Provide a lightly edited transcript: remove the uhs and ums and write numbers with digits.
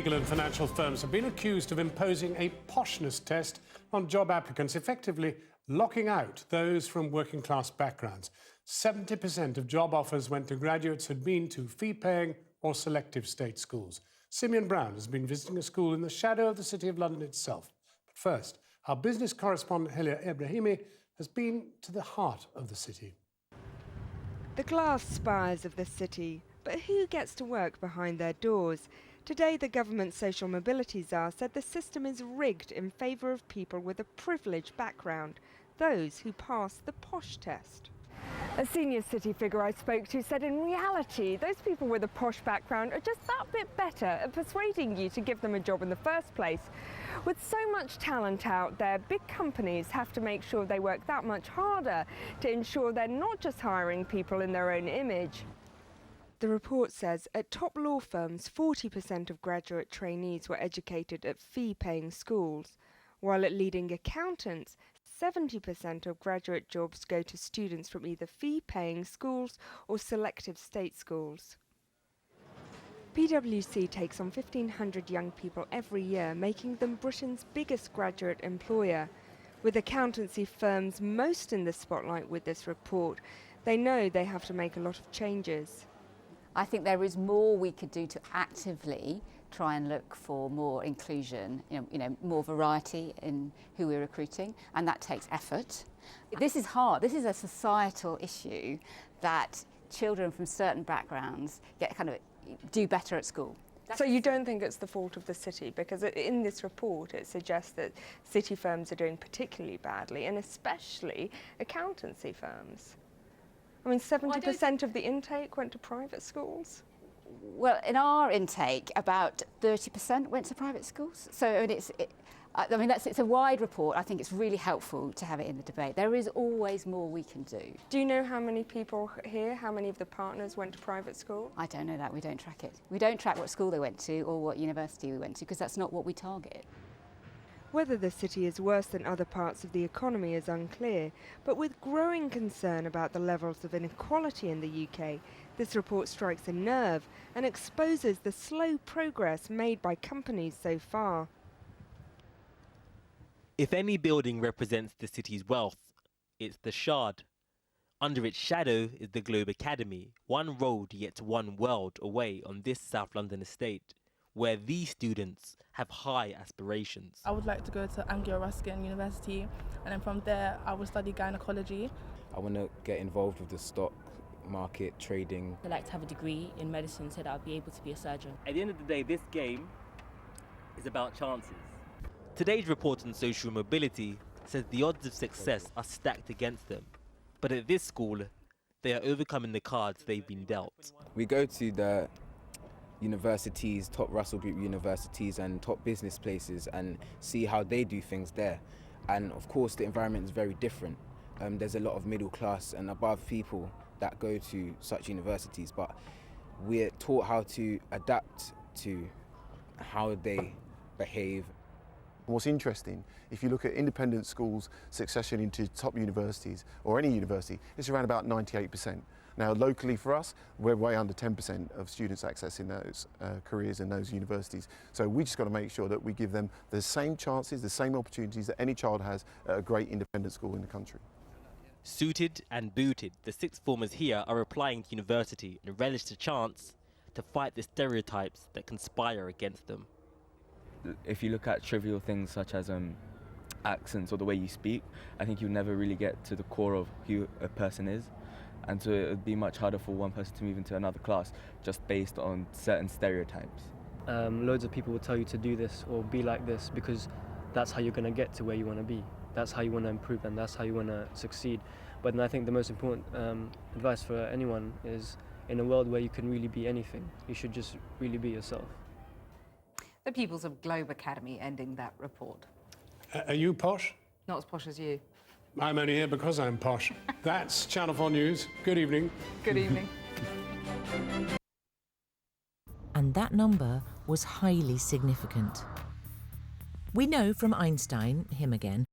legal and financial firms have been accused of imposing a poshness test on job applicants, effectively locking out those from working-class backgrounds. 70% of job offers went to graduates who'd been to fee-paying or selective state schools. Simeon Brown has been visiting a school in the shadow of the City of London itself. But first, our business correspondent Helia Ibrahimi has been to the heart of the city. The glass spires of the city, but who gets to work behind their doors? Today, the government's social mobility czar said the system is rigged in favour of people with a privileged background, those who pass the posh test. A senior city figure I spoke to said in reality, those people with a posh background are just that bit better at persuading you to give them a job in the first place. With so much talent out there, big companies have to make sure they work that much harder to ensure they're not just hiring people in their own image. The report says at top law firms, 40% of graduate trainees were educated at fee-paying schools, while at leading accountants, 70% of graduate jobs go to students from either fee-paying schools or selective state schools. PwC takes on 1,500 young people every year, making them Britain's biggest graduate employer. With accountancy firms most in the spotlight with this report, they know they have to make a lot of changes. I think there is more we could do to actively try and look for more inclusion, more variety in who we're recruiting, and that takes effort. This is hard. This is a societal issue that children from certain backgrounds do better at school. So you don't think it's the fault of the city? Because in this report it suggests that city firms are doing particularly badly, and especially accountancy firms. I mean, 70% of the intake went to private schools? Well, in our intake, about 30% went to private schools. So it's a wide report. I think it's really helpful to have it in the debate. There is always more we can do. Do you know how many people here, how many of the partners went to private school? I don't know that. We don't track it. We don't track what school they went to or what university we went to, because that's not what we target. Whether the city is worse than other parts of the economy is unclear, but with growing concern about the levels of inequality in the UK, this report strikes a nerve and exposes the slow progress made by companies so far. If any building represents the city's wealth, it's the Shard. Under its shadow is the Globe Academy, one road yet one world away on this South London estate, where these students have high aspirations. I would like to go to Anglia Ruskin University, and then from there I will study gynecology. I want to get involved with the stock market, trading. I'd like to have a degree in medicine so that I'll be able to be a surgeon. At the end of the day, this game is about chances. Today's report on social mobility says the odds of success are stacked against them. But at this school, they are overcoming the cards they've been dealt. We go to the universities, top Russell Group universities and top business places, and see how they do things there. And of course the environment is very different. There's a lot of middle class and above people that go to such universities, but we're taught how to adapt to how they behave. What's interesting, if you look at independent schools' succession into top universities, or any university, it's around about 98%. Now, locally for us, we're way under 10% of students accessing those careers in those universities. So we just got to make sure that we give them the same chances, the same opportunities that any child has at a great independent school in the country. Suited and booted, the sixth formers here are applying to university and relish the chance to fight the stereotypes that conspire against them. If you look at trivial things such as accents or the way you speak, I think you'll never really get to the core of who a person is. And so it would be much harder for one person to move into another class just based on certain stereotypes. Loads of people will tell you to do this or be like this because that's how you're going to get to where you want to be. That's how you want to improve and that's how you want to succeed. But then I think the most important advice for anyone is, in a world where you can really be anything, you should just really be yourself. The pupils of Globe Academy ending that report. Are you posh? Not as posh as you. I'm only here because I'm posh. That's Channel 4 News. Good evening. Good evening. And that number was highly significant. We know from Einstein, him again,